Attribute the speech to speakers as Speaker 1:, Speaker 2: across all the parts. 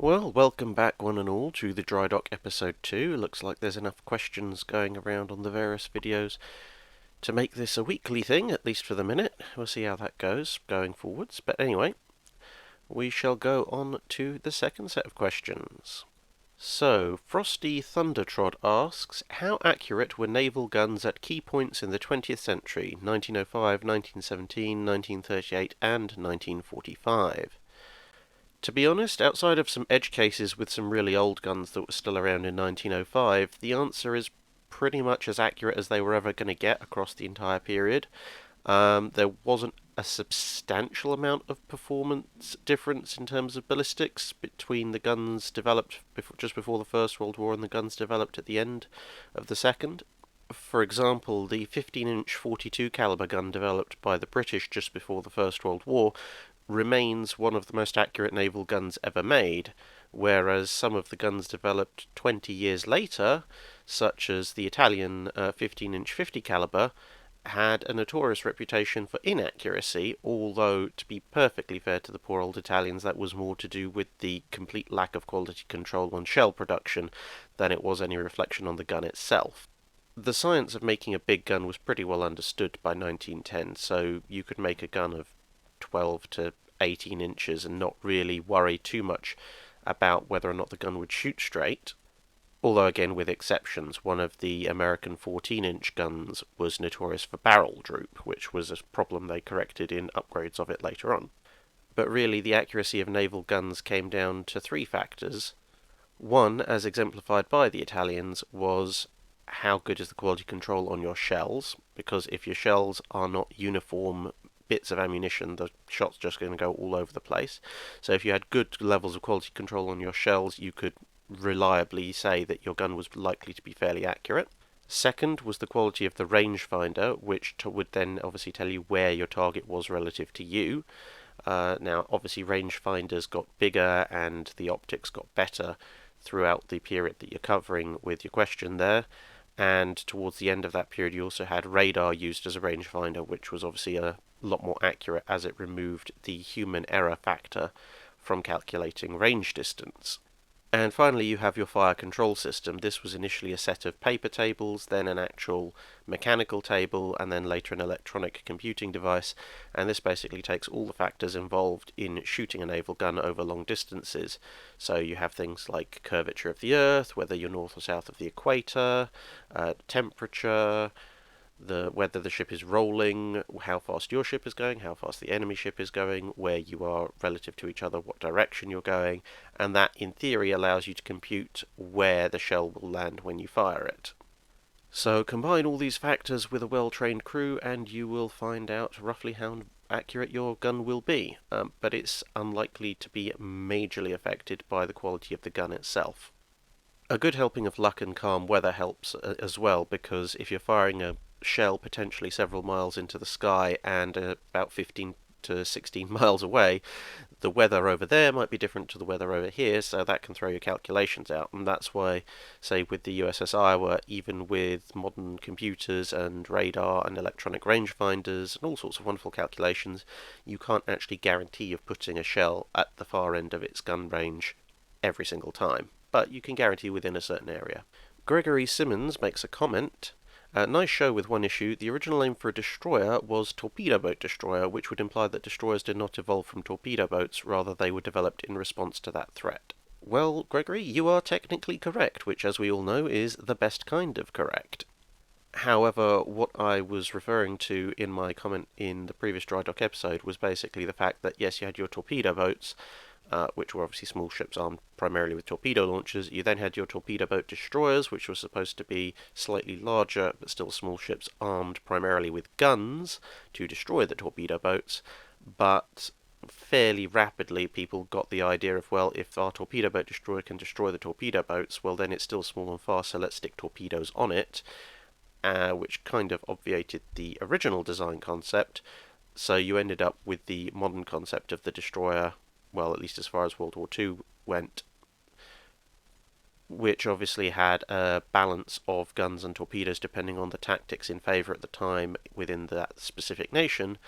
Speaker 1: Well, welcome back one and all to the Drydock episode 2. Looks like there's enough questions going around on the various videos to make this a weekly thing, at least for the minute. We'll see how that goes going forwards. But anyway, we shall go on to the second set of questions. So, Frosty Thundertrod asks, how accurate were naval guns at key points in the 20th century, 1905, 1917, 1938 and 1945? To be honest, outside of some edge cases with some really old guns that were still around in 1905, the answer is pretty much as accurate as they were ever going to get across the entire period. There wasn't a substantial amount of performance difference in terms of ballistics between the guns developed just before the First World War and the guns developed at the end of the Second. For example, the 15-inch 42 caliber gun developed by the British just before the First World War remains one of the most accurate naval guns ever made, whereas some of the guns developed 20 years later, such as the Italian 15-inch 50 caliber, had a notorious reputation for inaccuracy, although, to be perfectly fair to the poor old Italians, that was more to do with the complete lack of quality control on shell production than it was any reflection on the gun itself. The science of making a big gun was pretty well understood by 1910, so you could make a gun of 12 to 18 inches and not really worry too much about whether or not the gun would shoot straight. Although, again, with exceptions, one of the American 14-inch guns was notorious for barrel droop, which was a problem they corrected in upgrades of it later on. But really, the accuracy of naval guns came down to three factors. One, as exemplified by the Italians, was how good is the quality control on your shells, because if your shells are not uniform bits of ammunition, the shot's just going to go all over the place. So if you had good levels of quality control on your shells, you could reliably say that your gun was likely to be fairly accurate. Second was the quality of the rangefinder, which would then obviously tell you where your target was relative to you. Now, obviously, rangefinders got bigger and the optics got better throughout the period that you're covering with your question there. And towards the end of that period, you also had radar used as a rangefinder, which was obviously a lot more accurate as it removed the human error factor from calculating range distance. And finally, you have your fire control system. This was initially a set of paper tables, then an actual mechanical table, and then later an electronic computing device. And this basically takes all the factors involved in shooting a naval gun over long distances. So you have things like curvature of the Earth, whether you're north or south of the equator, temperature, whether the ship is rolling, how fast your ship is going, how fast the enemy ship is going, where you are relative to each other, what direction you're going, and that in theory allows you to compute where the shell will land when you fire it. So combine all these factors with a well-trained crew and you will find out roughly how accurate your gun will be, but it's unlikely to be majorly affected by the quality of the gun itself. A good helping of luck and calm weather helps as well, because if you're firing a shell potentially several miles into the sky and about 15 to 16 miles away, the weather over there might be different to the weather over here, so that can throw your calculations out. And that's why, say, with the USS Iowa, even with modern computers and radar and electronic rangefinders and all sorts of wonderful calculations, you can't actually guarantee of putting a shell at the far end of its gun range every single time, but you can guarantee within a certain area. Gregory Simmons makes a comment. Nice show with one issue. The original name for a destroyer was torpedo boat destroyer, which would imply that destroyers did not evolve from torpedo boats, rather they were developed in response to that threat. Well, Gregory, you are technically correct, which as we all know is the best kind of correct. However, what I was referring to in my comment in the previous Drydock episode was basically the fact that yes, you had your torpedo boats, which were obviously small ships armed primarily with torpedo launchers. You then had your torpedo boat destroyers, which were supposed to be slightly larger but still small ships armed primarily with guns to destroy the torpedo boats. But fairly rapidly people got the idea of, well, if our torpedo boat destroyer can destroy the torpedo boats, well then it's still small and fast, so let's stick torpedoes on it, which kind of obviated the original design concept. So you ended up with the modern concept of the destroyer, well, at least as far as World War II went, which obviously had a balance of guns and torpedoes depending on the tactics in favour at the time within that specific nation,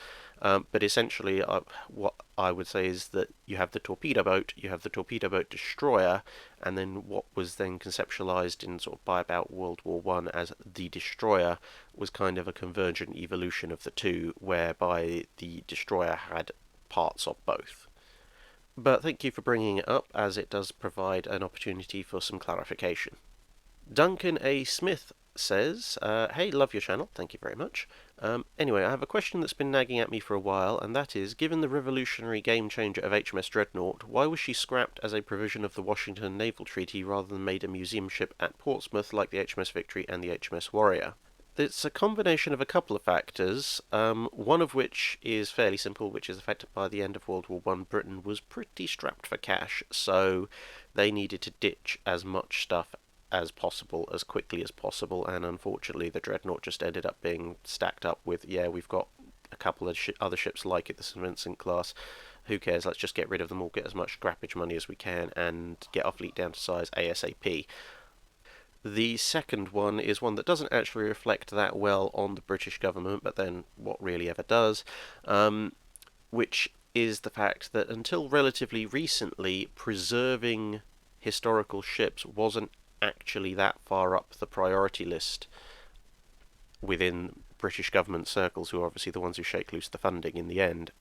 Speaker 1: But essentially, what I would say is that you have the torpedo boat, you have the torpedo boat destroyer, and then what was then conceptualized in sort of by about World War One as the destroyer was kind of a convergent evolution of the two, whereby the destroyer had parts of both. But thank you for bringing it up, as it does provide an opportunity for some clarification. Duncan A. Smith says, hey, love your channel, thank you very much. Anyway, I have a question that's been nagging at me for a while, and that is, given the revolutionary game changer of HMS Dreadnought, why was she scrapped as a provision of the Washington Naval Treaty rather than made a museum ship at Portsmouth like the HMS Victory and the HMS Warrior? It's a combination of a couple of factors, one of which is fairly simple, which is the fact that by the end of World War One, Britain was pretty strapped for cash, so they needed to ditch as much stuff as possible, as quickly as possible, and unfortunately the Dreadnought just ended up being stacked up with, yeah, we've got a couple of other ships like it, the St. Vincent class, who cares, let's just get rid of them all, get as much scrappage money as we can, and get our fleet down to size ASAP. The second one is one that doesn't actually reflect that well on the British government, but then what really ever does, which is the fact that until relatively recently, preserving historical ships wasn't actually that far up the priority list within British government circles, who are obviously the ones who shake loose the funding in the end.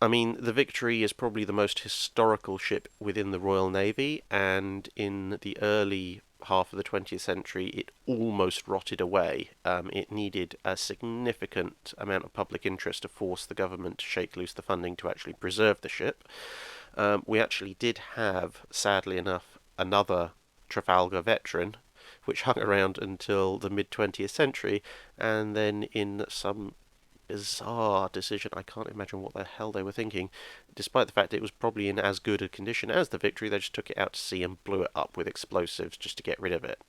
Speaker 1: I mean, the Victory is probably the most historical ship within the Royal Navy, and in the early half of the 20th century, it almost rotted away. It needed a significant amount of public interest to force the government to shake loose the funding to actually preserve the ship. We actually did have, sadly enough, another Trafalgar veteran, which hung around until the mid-20th century, and then in some bizarre decision, I can't imagine what the hell they were thinking, despite the fact it was probably in as good a condition as the Victory, they just took it out to sea and blew it up with explosives just to get rid of it.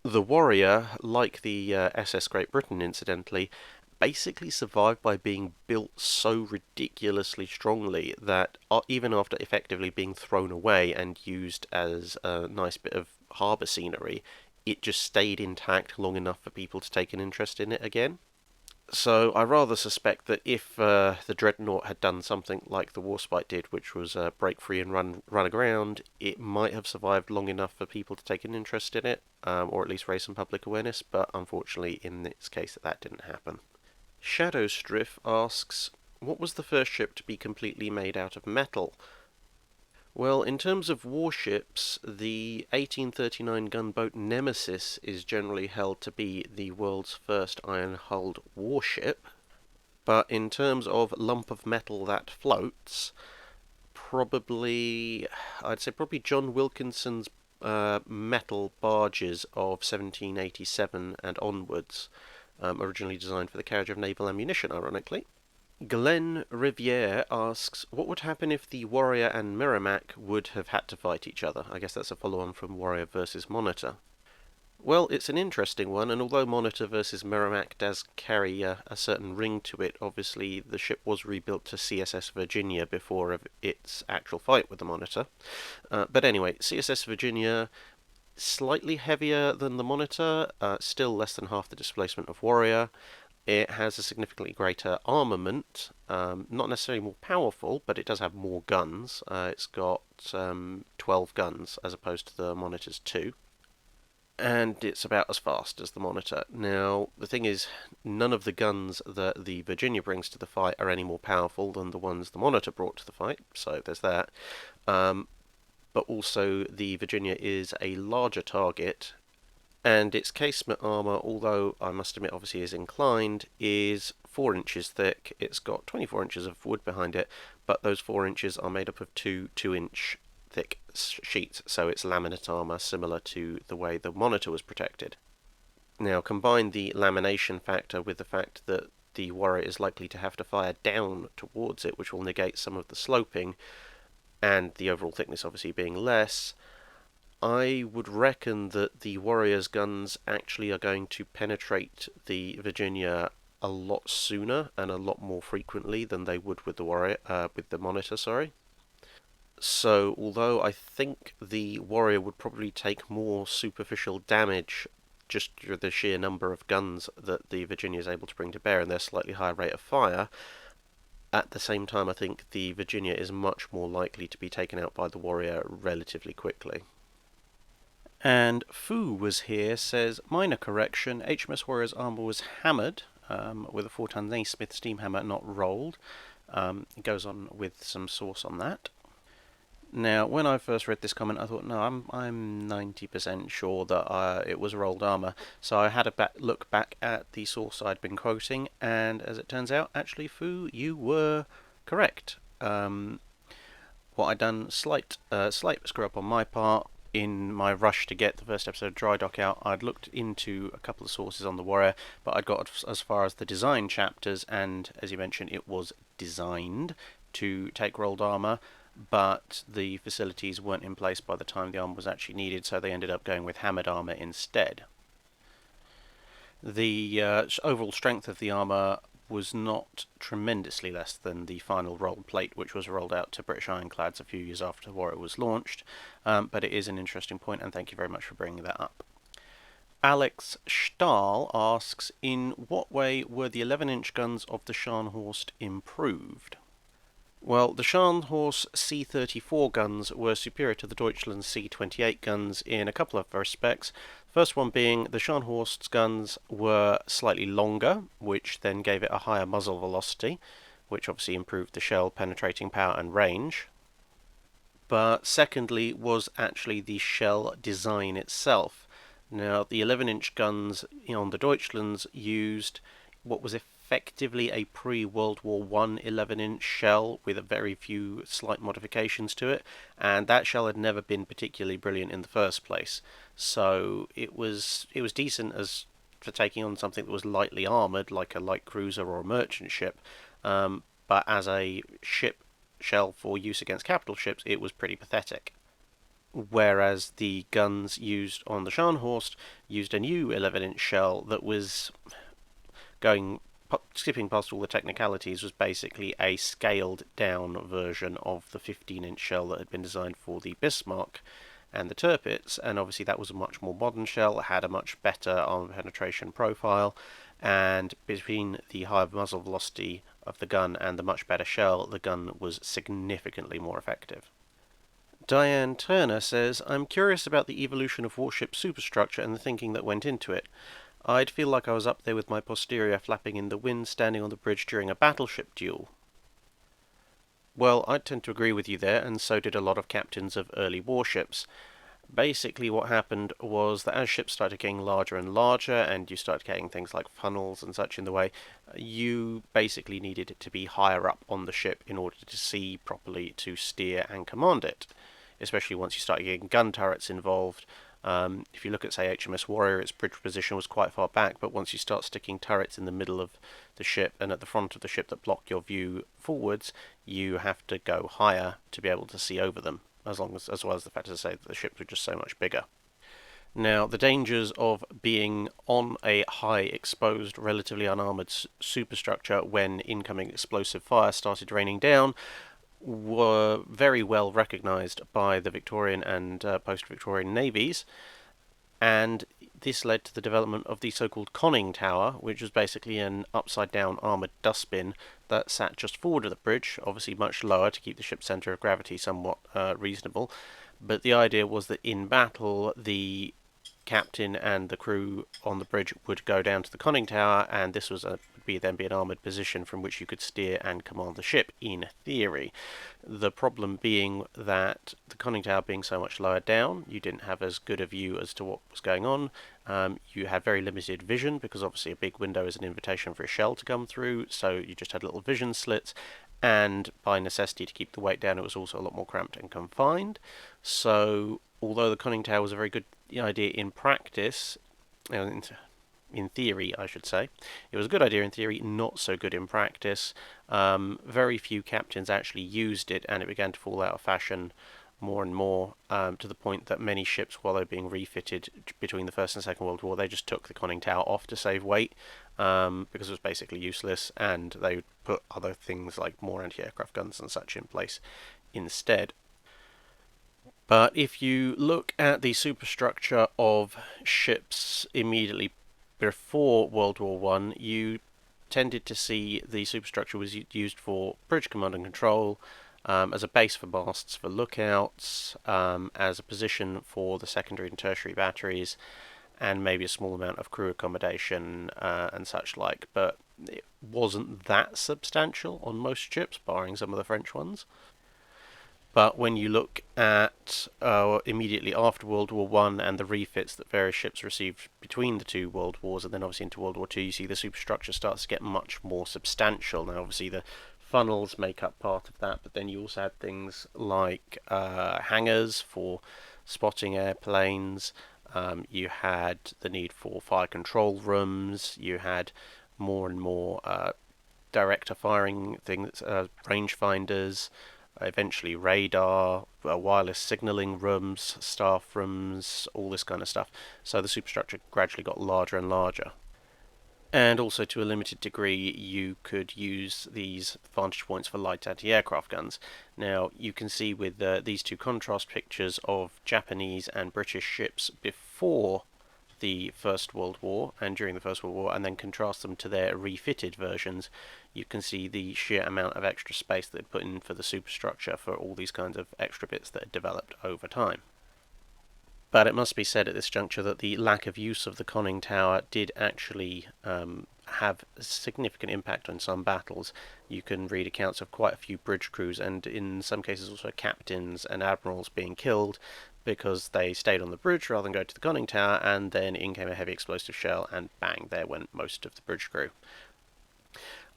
Speaker 1: The Warrior, like the SS Great Britain incidentally, basically survived by being built so ridiculously strongly that even after effectively being thrown away and used as a nice bit of harbour scenery, it just stayed intact long enough for people to take an interest in it again. So I rather suspect that if the Dreadnought had done something like the Warspite did, which was break free and run aground, it might have survived long enough for people to take an interest in it, or at least raise some public awareness, but unfortunately in this case that didn't happen. Shadowstriff asks, what was the first ship to be completely made out of metal? Well, in terms of warships, the 1839 gunboat Nemesis is generally held to be the world's first iron-hulled warship, but in terms of lump of metal that floats, I'd say probably John Wilkinson's metal barges of 1787 and onwards, originally designed for the carriage of naval ammunition, ironically. Glenn Riviere asks, what would happen if the Warrior and Merrimack would have had to fight each other? I guess that's a follow-on from Warrior versus Monitor. Well, it's an interesting one, and although Monitor versus Merrimack does carry a certain ring to it, obviously the ship was rebuilt to CSS Virginia before its actual fight with the Monitor. But anyway, CSS Virginia, slightly heavier than the Monitor, still less than half the displacement of Warrior. It has a significantly greater armament, not necessarily more powerful, but it does have more guns. It's got 12 guns as opposed to the Monitor's 2. And it's about as fast as the Monitor. Now, the thing is, none of the guns that the Virginia brings to the fight are any more powerful than the ones the Monitor brought to the fight, so there's that. But also, the Virginia is a larger target, and its casement armour, although I must admit obviously is inclined, is 4 inches thick. It's got 24 inches of wood behind it, but those 4 inches are made up of two 2-inch thick sheets, so it's laminate armour similar to the way the Monitor was protected. Now combine the lamination factor with the fact that the Warrior is likely to have to fire down towards it, which will negate some of the sloping, and the overall thickness obviously being less. I would reckon that the Warrior's guns actually are going to penetrate the Virginia a lot sooner and a lot more frequently than they would with the Monitor, sorry. So, although I think the Warrior would probably take more superficial damage just through the sheer number of guns that the Virginia is able to bring to bear and their slightly higher rate of fire, At the same time, I think the Virginia is much more likely to be taken out by the Warrior relatively quickly. And Fu was here, says, minor correction, HMS Warrior's armour was hammered with a 4-ton Naismith steam hammer, not rolled. It goes on with some source on that. Now, when I first read this comment, I thought, no, I'm 90% sure that it was rolled armour. So I had a look back at the source I'd been quoting, and as it turns out, actually, Fu, you were correct. What I'd done, slight screw up on my part. In my rush to get the first episode of Drydock out, I'd looked into a couple of sources on the Warrior, but I'd got as far as the design chapters, and as you mentioned, it was designed to take rolled armour, but the facilities weren't in place by the time the armour was actually needed, so they ended up going with hammered armour instead. The overall strength of the armour was not tremendously less than the final rolled plate, which was rolled out to British ironclads a few years after the Warrior was launched, but it is an interesting point, and thank you very much for bringing that up. Alex Stahl asks, in what way were the 11-inch guns of the Scharnhorst improved? Well, the Scharnhorst C-34 guns were superior to the Deutschlands C-28 guns in a couple of respects. First one being the Scharnhorst's guns were slightly longer, which then gave it a higher muzzle velocity, which obviously improved the shell penetrating power and range. But secondly was actually the shell design itself. Now, the 11-inch guns on the Deutschlands used what was effectively a pre-World War I 11-inch shell with a very few slight modifications to it, and that shell had never been particularly brilliant in the first place. So it was decent as for taking on something that was lightly armoured, like a light cruiser or a merchant ship, but as a ship shell for use against capital ships, it was pretty pathetic. Whereas the guns used on the Scharnhorst used a new 11-inch shell that was skipping past all the technicalities, was basically a scaled down version of the 15-inch shell that had been designed for the Bismarck and the Tirpitz, and obviously that was a much more modern shell, it had a much better armor penetration profile, and between the higher muzzle velocity of the gun and the much better shell, the gun was significantly more effective. Diane Turner says, I'm curious about the evolution of warship superstructure and the thinking that went into it. I'd feel like I was up there with my posterior flapping in the wind standing on the bridge during a battleship duel. Well, I tend to agree with you there, and so did a lot of captains of early warships. Basically what happened was that as ships started getting larger and larger, and you started getting things like funnels and such in the way, you basically needed it to be higher up on the ship in order to see properly, to steer and command it. Especially once you start getting gun turrets involved. If you look at, say, HMS Warrior, its bridge position was quite far back, but once you start sticking turrets in the middle of the ship and at the front of the ship that block your view forwards, you have to go higher to be able to see over them, as well as the fact to say that the ships were just so much bigger. Now, the dangers of being on a high exposed, relatively unarmoured superstructure when incoming explosive fire started raining down were very well recognised by the Victorian and post-Victorian navies, and this led to the development of the so-called conning tower, which was basically an upside-down armoured dustbin that sat just forward of the bridge, obviously much lower to keep the ship's centre of gravity somewhat reasonable, but the idea was that in battle the captain and the crew on the bridge would go down to the conning tower, and this was then be an armoured position from which you could steer and command the ship, in theory. The problem being that the conning tower being so much lower down, you didn't have as good a view as to what was going on. You had very limited vision, because obviously a big window is an invitation for a shell to come through, so you just had little vision slits, and by necessity to keep the weight down, it was also a lot more cramped and confined. So although the conning tower was a very good idea in practice, in theory, I should say. It was a good idea in theory, not so good in practice. Very few captains actually used it, and it began to fall out of fashion more and more, to the point that many ships, while they were being refitted between the First and Second World War, they just took the conning tower off to save weight, because it was basically useless, and they would put other things like more anti-aircraft guns and such in place instead. But if you look at the superstructure of ships immediately before World War I, you tended to see the superstructure was used for bridge command and control, as a base for masts for lookouts, as a position for the secondary and tertiary batteries, and maybe a small amount of crew accommodation and such like. But it wasn't that substantial on most ships, barring some of the French ones. But when you look at immediately after World War One and the refits that various ships received between the two world wars, and then obviously into World War Two, you see the superstructure starts to get much more substantial. Now, obviously, the funnels make up part of that, but then you also had things like hangars for spotting airplanes. You had the need for fire control rooms. You had more and more director firing things, rangefinders, eventually radar, wireless signaling rooms, staff rooms, all this kind of stuff. So the superstructure gradually got larger and larger. And also, to a limited degree, you could use these vantage points for light anti-aircraft guns. Now, you can see with these two contrast pictures of Japanese and British ships before the First World War and during the First World War, and then contrast them to their refitted versions, you can see the sheer amount of extra space that they put in for the superstructure for all these kinds of extra bits that had developed over time. But it must be said at this juncture that the lack of use of the conning tower did actually have a significant impact on some battles. You can read accounts of quite a few bridge crews, and in some cases also captains and admirals being killed because they stayed on the bridge rather than go to the conning tower, and then in came a heavy explosive shell, and bang, there went most of the bridge crew.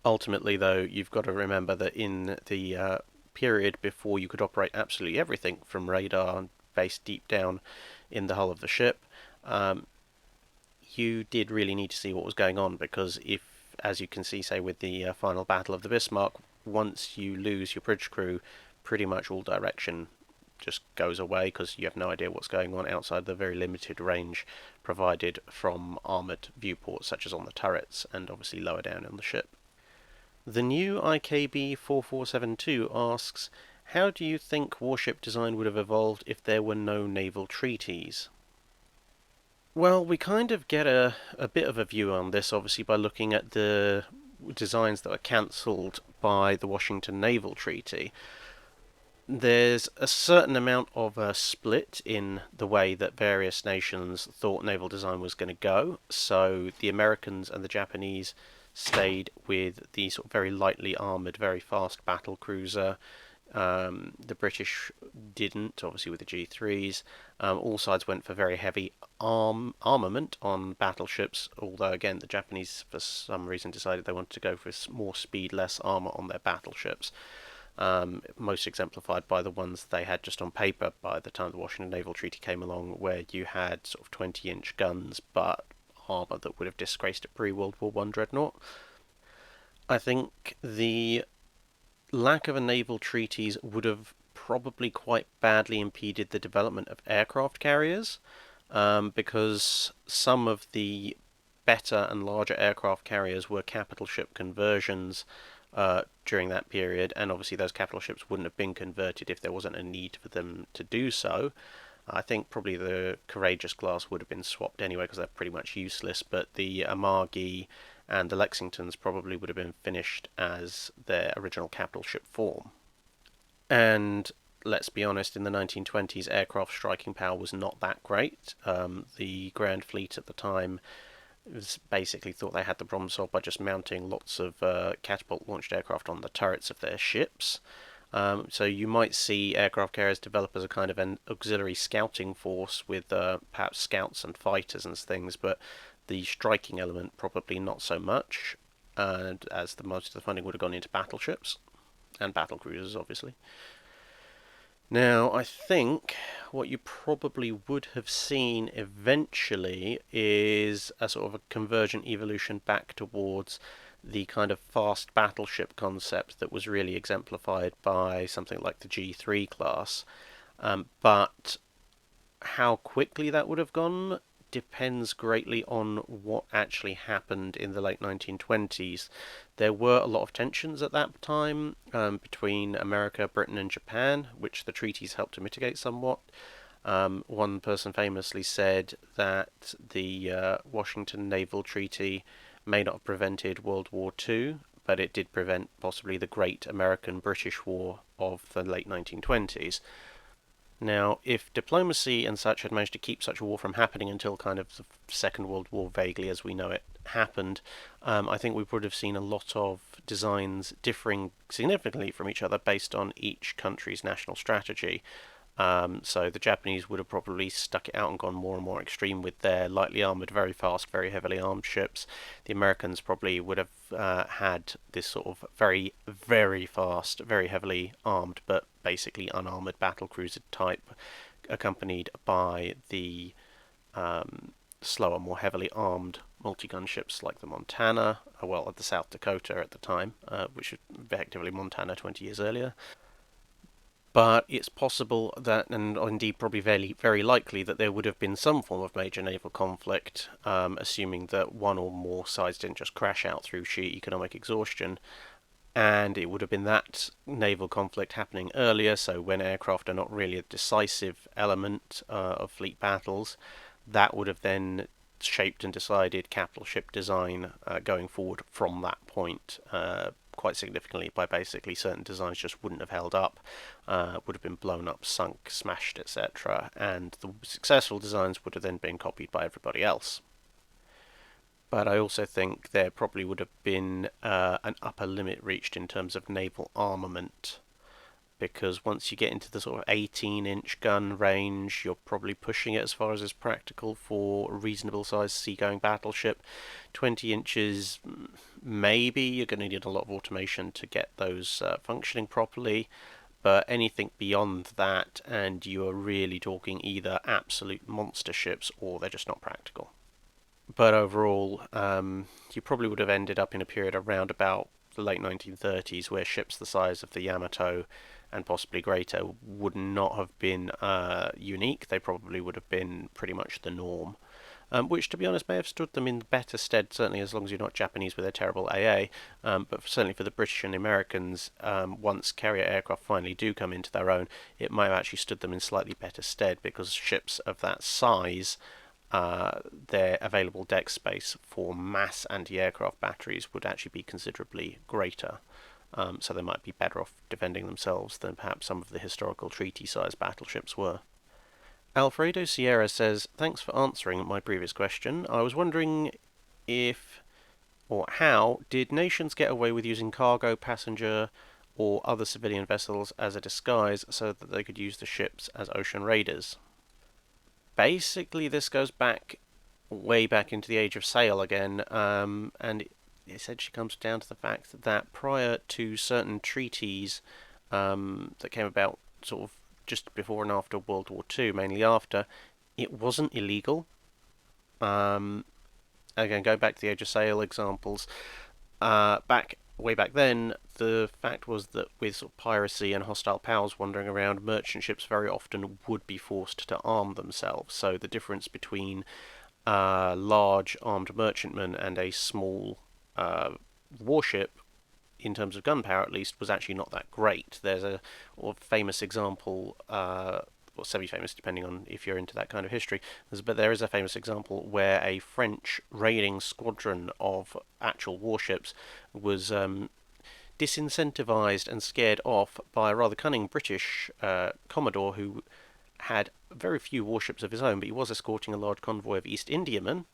Speaker 1: Ultimately, though, you've got to remember that in the period before you could operate absolutely everything from radar based deep down in the hull of the ship, you did really need to see what was going on, because if, as you can see, say with the final battle of the Bismarck, once you lose your bridge crew, pretty much all direction just goes away, because you have no idea what's going on outside the very limited range provided from armoured viewports, such as on the turrets and obviously lower down on the ship. The new IKB 4472 asks, how do you think warship design would have evolved if there were no naval treaties? Well, we kind of get a bit of a view on this, obviously, by looking at the designs that were cancelled by the Washington Naval Treaty. There's a certain amount of a split in the way that various nations thought naval design was going to go. So the Americans and the Japanese stayed with the sort of very lightly armoured, very fast battle cruiser. The British didn't, obviously with the G3s. All sides went for very heavy armament on battleships, although again the Japanese for some reason decided they wanted to go for more speed, less armour on their battleships. Most exemplified by the ones they had just on paper by the time the Washington Naval Treaty came along, where you had sort of 20-inch guns but armour that would have disgraced a pre-World War I Dreadnought. I think the lack of a naval treaties would have probably quite badly impeded the development of aircraft carriers, because some of the better and larger aircraft carriers were capital ship conversions during that period, and obviously those capital ships wouldn't have been converted if there wasn't a need for them to do so. I think probably the Courageous class would have been swapped anyway, because they're pretty much useless, but the Amagi and the Lexingtons probably would have been finished as their original capital ship form. And let's be honest, in the 1920s, aircraft striking power was not that great. The Grand Fleet at the time basically thought they had the problem solved by just mounting lots of catapult-launched aircraft on the turrets of their ships. So you might see aircraft carriers develop as a kind of an auxiliary scouting force with perhaps scouts and fighters and things, but the striking element probably not so much, as most of the funding would have gone into battleships and battle cruisers, obviously. Now, I think what you probably would have seen eventually is a sort of a convergent evolution back towards the kind of fast battleship concept that was really exemplified by something like the G3 class. But how quickly that would have gone depends greatly on what actually happened in the late 1920s. There were a lot of tensions at that time between America, Britain and Japan, which the treaties helped to mitigate somewhat. One person famously said that the Washington Naval Treaty may not have prevented World War II, but it did prevent possibly the Great American-British War of the late 1920s. Now, if diplomacy and such had managed to keep such a war from happening until kind of the Second World War, vaguely as we know it, happened, I think we would have seen a lot of designs differing significantly from each other based on each country's national strategy. So the Japanese would have probably stuck it out and gone more and more extreme with their lightly armoured, very fast, very heavily armed ships. The Americans probably would have had this sort of very, very fast, very heavily armed, but basically unarmoured battlecruiser type, accompanied by the slower, more heavily armed multi-gun ships like the Montana, well, the South Dakota at the time, which was effectively Montana 20 years earlier. But it's possible that, and indeed probably very, very likely, that there would have been some form of major naval conflict, assuming that one or more sides didn't just crash out through sheer economic exhaustion. And it would have been that naval conflict happening earlier, so when aircraft are not really a decisive element of fleet battles, that would have then shaped and decided capital ship design going forward from that point quite significantly, by basically certain designs just wouldn't have held up, would have been blown up, sunk, smashed, etc. And the successful designs would have then been copied by everybody else. But I also think there probably would have been an upper limit reached in terms of naval armament, because once you get into the sort of 18-inch gun range, you're probably pushing it as far as is practical for a reasonable sized seagoing battleship. 20 inches, maybe you're going to need a lot of automation to get those functioning properly, but anything beyond that, and you are really talking either absolute monster ships or they're just not practical. But overall, you probably would have ended up in a period around about the late 1930s where ships the size of the Yamato and possibly greater would not have been unique. They probably would have been pretty much the norm, which, to be honest, may have stood them in better stead, certainly as long as you're not Japanese with their terrible AA, but certainly for the British and Americans, once carrier aircraft finally do come into their own, it might have actually stood them in slightly better stead, because ships of that size, their available deck space for mass anti-aircraft batteries would actually be considerably greater. So they might be better off defending themselves than perhaps some of the historical treaty-sized battleships were. Alfredo Sierra says, thanks for answering my previous question. I was wondering if, or how, did nations get away with using cargo, passenger, or other civilian vessels as a disguise so that they could use the ships as ocean raiders? Basically, this goes back, way back into the Age of Sail again, and it essentially comes down to the fact that prior to certain treaties that came about sort of just before and after World War II, mainly after, it wasn't illegal. Again, going back to the Age of Sail examples, way back then, the fact was that with sort of piracy and hostile powers wandering around, merchant ships very often would be forced to arm themselves. So the difference between a large armed merchantman and a small warship, in terms of gunpowder at least, was actually not that great. There's a famous example, or semi-famous depending on if you're into that kind of history, but there is a famous example where a French raiding squadron of actual warships was disincentivized and scared off by a rather cunning British commodore who had very few warships of his own, but he was escorting a large convoy of East Indiamen,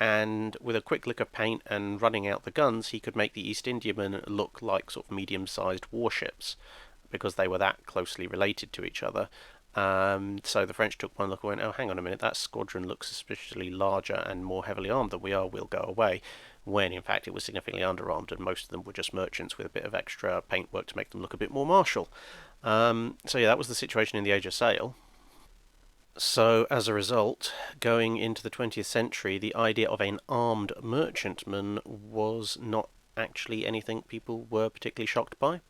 Speaker 1: and with a quick lick of paint and running out the guns, he could make the East Indiamen look like sort of medium-sized warships, because they were that closely related to each other. So the French took one look and went, oh, hang on a minute, that squadron looks suspiciously larger and more heavily armed than we are, we'll go away. When in fact it was significantly underarmed, and most of them were just merchants with a bit of extra paintwork to make them look a bit more martial. So yeah, that was the situation in the Age of Sail. So, as a result, going into the 20th century, the idea of an armed merchantman was not actually anything people were particularly shocked by.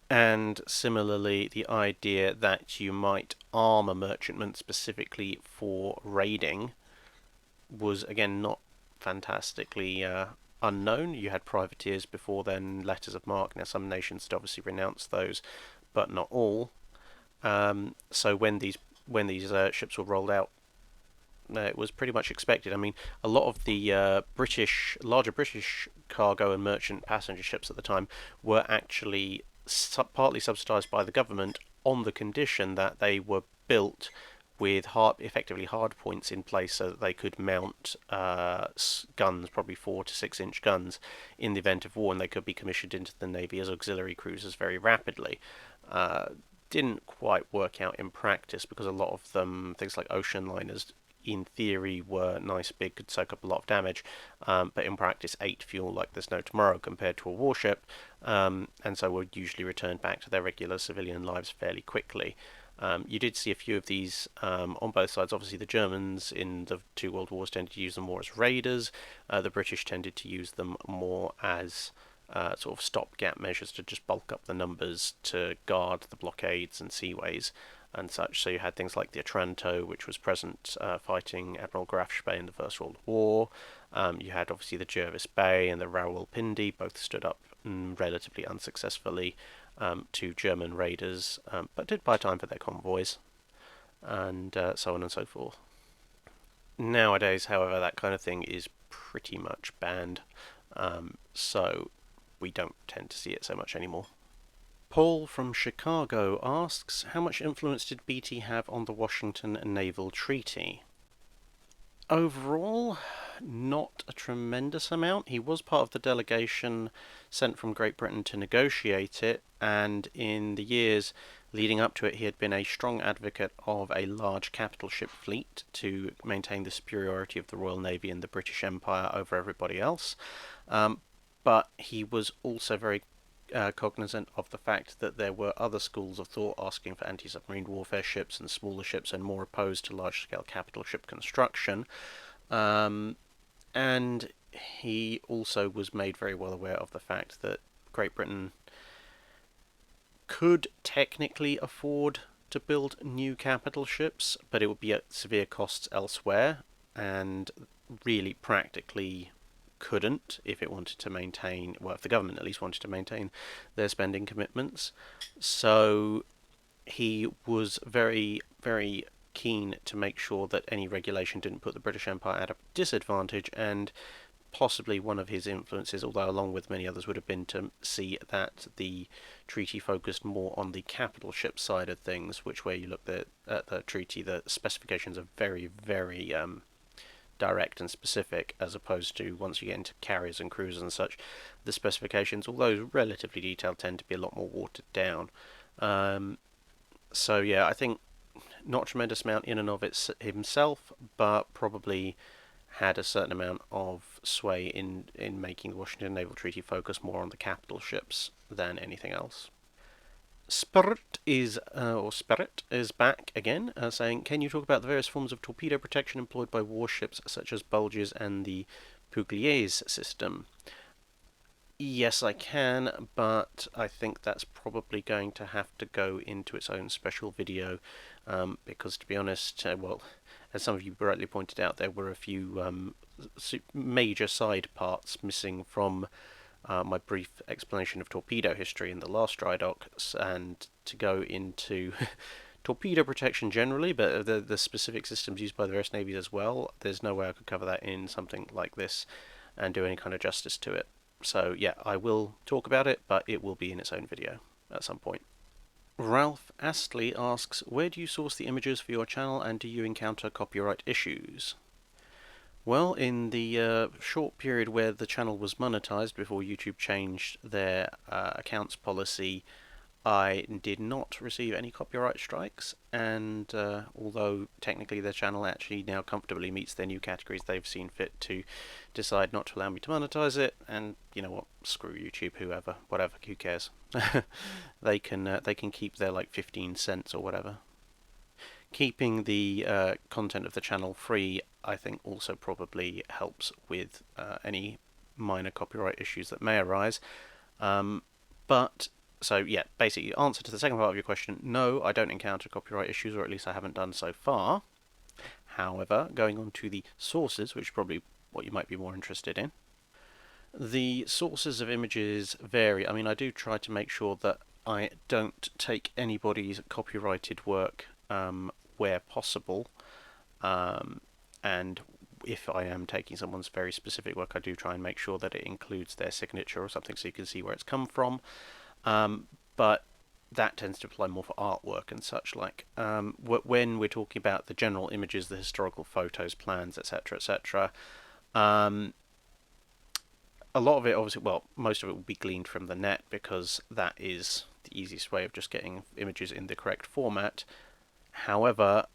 Speaker 1: And similarly, the idea that you might arm a merchantman specifically for raiding was, again, not fantastically unknown. You had privateers before then, letters of marque. Now, some nations had obviously renounced those, but not all. So when these ships were rolled out it was pretty much expected. I mean, a lot of the larger British cargo and merchant passenger ships at the time were actually partly subsidised by the government on the condition that they were built with effectively hard points in place so that they could mount guns, probably 4 to 6 inch guns, in the event of war, and they could be commissioned into the Navy as auxiliary cruisers very rapidly. Didn't quite work out in practice because a lot of them, things like ocean liners, in theory were nice big, could soak up a lot of damage, but in practice ate fuel like there's no tomorrow compared to a warship, and so were usually returned back to their regular civilian lives fairly quickly. You did see a few of these on both sides. Obviously, the Germans in the two world wars tended to use them more as raiders. The British tended to use them more as sort of stopgap measures to just bulk up the numbers to guard the blockades and seaways and such. So you had things like the Otranto, which was present fighting Admiral Graf Spee in the First World War. You had obviously the Jervis Bay and the Rawalpindi, both stood up relatively unsuccessfully to German raiders, but did buy time for their convoys, and so on and so forth. Nowadays, however, that kind of thing is pretty much banned, so we don't tend to see it so much anymore. Paul from Chicago asks, how much influence did Beatty have on the Washington Naval Treaty? Overall, not a tremendous amount. He was part of the delegation sent from Great Britain to negotiate it, and in the years leading up to it, he had been a strong advocate of a large capital ship fleet to maintain the superiority of the Royal Navy and the British Empire over everybody else. But he was also very cognizant of the fact that there were other schools of thought asking for anti-submarine warfare ships and smaller ships, and more opposed to large-scale capital ship construction. And he also was made very well aware of the fact that Great Britain could technically afford to build new capital ships, but it would be at severe costs elsewhere, and really practically couldn't if it wanted to maintain, well, if the government at least wanted to maintain their spending commitments. So he was very, very keen to make sure that any regulation didn't put the British Empire at a disadvantage, and possibly one of his influences, although along with many others, would have been to see that the treaty focused more on the capital ship side of things, which where you look at the treaty, the specifications are very, very direct and specific, as opposed to once you get into carriers and cruisers and such, the specifications, although relatively detailed, tend to be a lot more watered down. So yeah, I think not a tremendous amount in and of it himself, but probably had a certain amount of sway in making the Washington Naval Treaty focus more on the capital ships than anything else. Spirit is back again, saying, can you talk about the various forms of torpedo protection employed by warships such as bulges and the Pugliese system? Yes, I can, but I think that's probably going to have to go into its own special video, because to be honest, well, as some of you rightly pointed out, there were a few major side parts missing from my brief explanation of torpedo history in the last Drydock, and to go into torpedo protection generally, but the specific systems used by the various navies as well, there's no way I could cover that in something like this and do any kind of justice to it. So yeah, I will talk about it, but it will be in its own video at some point. Ralph Astley asks, where do you source the images for your channel, and do you encounter copyright issues? Well, in the short period where the channel was monetized before YouTube changed their accounts policy, I did not receive any copyright strikes, and although technically their channel actually now comfortably meets their new categories, they've seen fit to decide not to allow me to monetize it, and you know what, screw YouTube, whoever, whatever, who cares? They can keep their like 15 cents or whatever. Keeping the content of the channel free, I think, also probably helps with any minor copyright issues that may arise. But so yeah, basically, answer to the second part of your question: no, I don't encounter copyright issues, or at least I haven't done so far. However, going on to the sources, which is probably what you might be more interested in. The sources of images vary. I mean, I do try to make sure that I don't take anybody's copyrighted work where possible. and if I am taking someone's very specific work, I do try and make sure that it includes their signature or something so you can see where it's come from. But that tends to apply more for artwork and such like. When we're talking about the general images, the historical photos, plans, etc., etc., a lot of it, obviously, well, most of it will be gleaned from the net because that is the easiest way of just getting images in the correct format. However,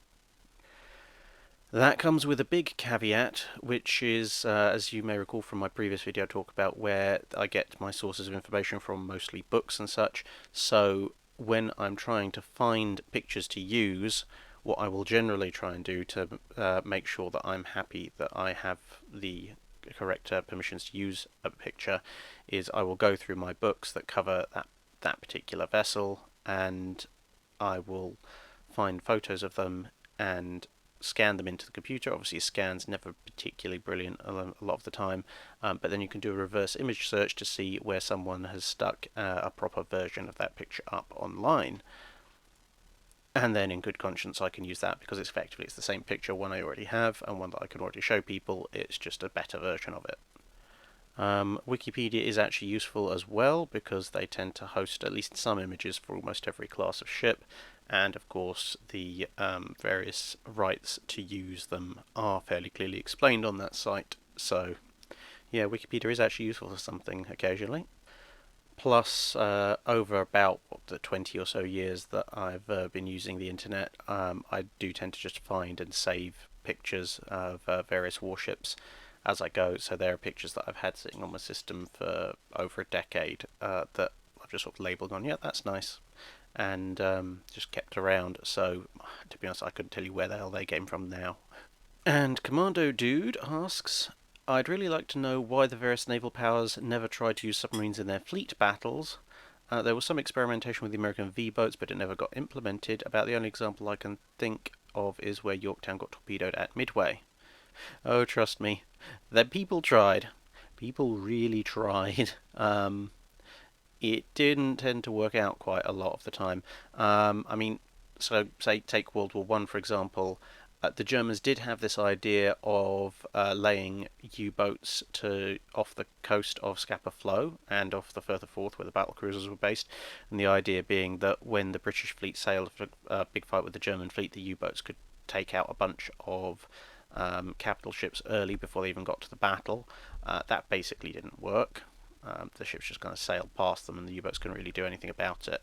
Speaker 1: that comes with a big caveat, which is, as you may recall from my previous video, I talk about where I get my sources of information from, mostly books and such. So when I'm trying to find pictures to use, what I will generally try and do to make sure that I'm happy that I have the correct permissions to use a picture is I will go through my books that cover that particular vessel, and I will find photos of them and scan them into the computer. Obviously, a scan's never particularly brilliant a lot of the time, but then you can do a reverse image search to see where someone has stuck a proper version of that picture up online. And then in good conscience I can use that because it's the same picture, one I already have and one that I can already show people. It's just a better version of it. Wikipedia is actually useful as well because they tend to host at least some images for almost every class of ship, and of course the various rights to use them are fairly clearly explained on that site. So yeah, Wikipedia is actually useful for something occasionally. Plus, over about the 20 or so years that I've been using the internet, I do tend to just find and save pictures of various warships as I go. So there are pictures that I've had sitting on my system for over a decade that I've just sort of labelled on, yeah, that's nice, and just kept around. So, to be honest, I couldn't tell you where the hell they came from now. And Commando Dude asks, I'd really like to know why the various naval powers never tried to use submarines in their fleet battles. There was some experimentation with the American V-boats, but it never got implemented. About the only example I can think of is where Yorktown got torpedoed at Midway. Oh, trust me, the people tried. People really tried. It didn't tend to work out quite a lot of the time. I mean, so say take World War One for example. The Germans did have this idea of laying U-boats off the coast of Scapa Flow and off the further forth where the battle cruisers were based, and the idea being that when the British fleet sailed for a big fight with the German fleet, the U-boats could take out a bunch of capital ships early before they even got to the battle. That basically didn't work. The ships just kind of sailed past them and the U-boats couldn't really do anything about it.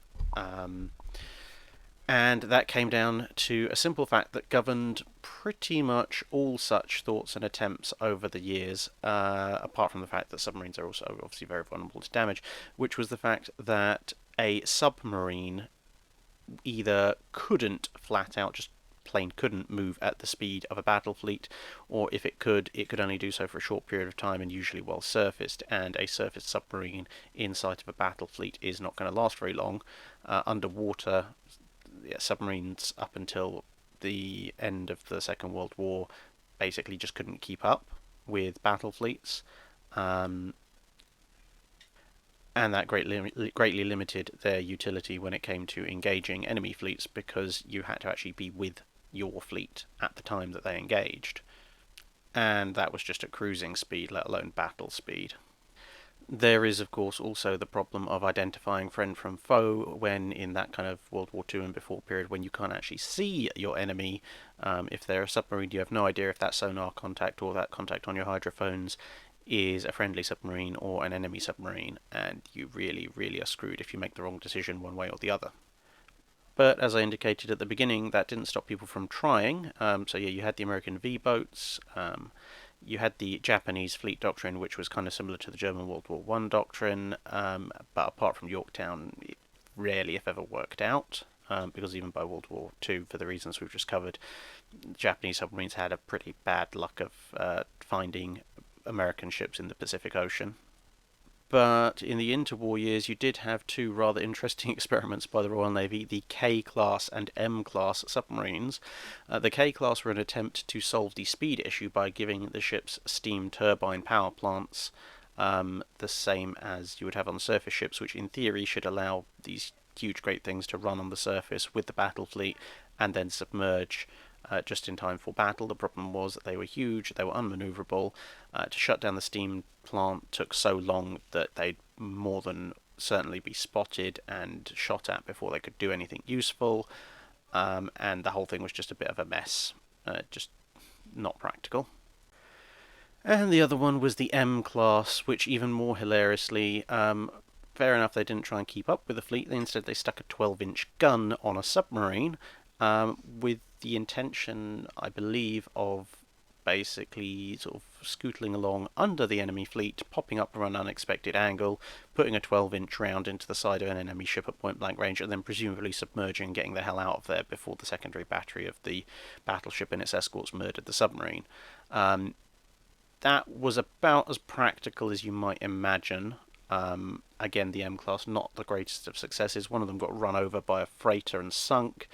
Speaker 1: And that came down to a simple fact that governed pretty much all such thoughts and attempts over the years, apart from the fact that submarines are also obviously very vulnerable to damage, which was the fact that a submarine either couldn't flat out, just plain couldn't move at the speed of a battle fleet, or if it could only do so for a short period of time and usually while surfaced, and a surfaced submarine in sight of a battle fleet is not going to last very long. Underwater, submarines up until the end of the Second World War basically just couldn't keep up with battle fleets, and that greatly limited their utility when it came to engaging enemy fleets because you had to actually be with your fleet at the time that they engaged, and that was just at cruising speed, let alone battle speed. There is, of course, also the problem of identifying friend from foe when in that kind of World War II and before period when you can't actually see your enemy. If they're a submarine, you have no idea if that sonar contact or that contact on your hydrophones is a friendly submarine or an enemy submarine, and you really, really are screwed if you make the wrong decision one way or the other. But as I indicated at the beginning, that didn't stop people from trying. So yeah, you had the American V-boats. You had the Japanese fleet doctrine, which was kind of similar to the German World War One doctrine, but apart from Yorktown, it rarely, if ever, worked out, because even by World War Two, for the reasons we've just covered, Japanese submarines had a pretty bad luck of finding American ships in the Pacific Ocean. But in the interwar years, you did have two rather interesting experiments by the Royal Navy, the K-class and M-class submarines. The K-class were an attempt to solve the speed issue by giving the ships steam turbine power plants, the same as you would have on surface ships, which in theory should allow these huge great things to run on the surface with the battle fleet and then submerge just in time for battle. The problem was that they were huge, they were unmanoeuvrable. To shut down the steam plant took so long that they'd more than certainly be spotted and shot at before they could do anything useful, and the whole thing was just a bit of a mess, just not practical. And the other one was the M class, which even more hilariously, fair enough, they didn't try and keep up with the fleet. Instead, they stuck a 12-inch gun on a submarine, with the intention, I believe, of basically sort of scootling along under the enemy fleet, popping up from an unexpected angle, putting a 12-inch round into the side of an enemy ship at point-blank range, and then presumably submerging and getting the hell out of there before the secondary battery of the battleship and its escorts murdered the submarine. That was about as practical as you might imagine. Again, the M-class, not the greatest of successes. One of them got run over by a freighter and sunk.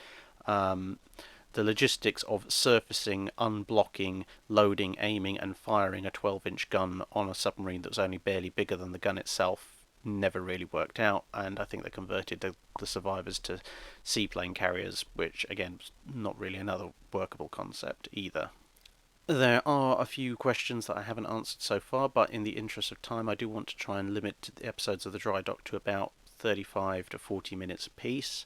Speaker 1: The logistics of surfacing, unblocking, loading, aiming and firing a 12-inch gun on a submarine that was only barely bigger than the gun itself never really worked out, and I think they converted the survivors to seaplane carriers, which again was not really another workable concept either. There are a few questions that I haven't answered so far, but in the interest of time I do want to try and limit the episodes of the Drydock to about 35 to 40 minutes apiece.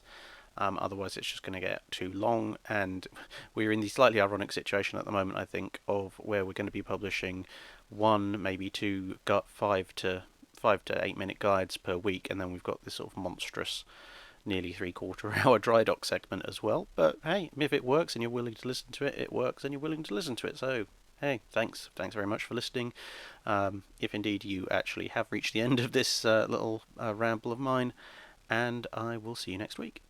Speaker 1: Otherwise it's just going to get too long, and we're in the slightly ironic situation at the moment, I think, of where we're going to be publishing one, maybe two, 5 to 8 minute guides per week, and then we've got this sort of monstrous nearly 3/4 hour Drydock segment as well. But hey, if it works and you're willing to listen to it, it works and you're willing to listen to it. So hey, thanks very much for listening. If indeed you actually have reached the end of this little ramble of mine, and I will see you next week.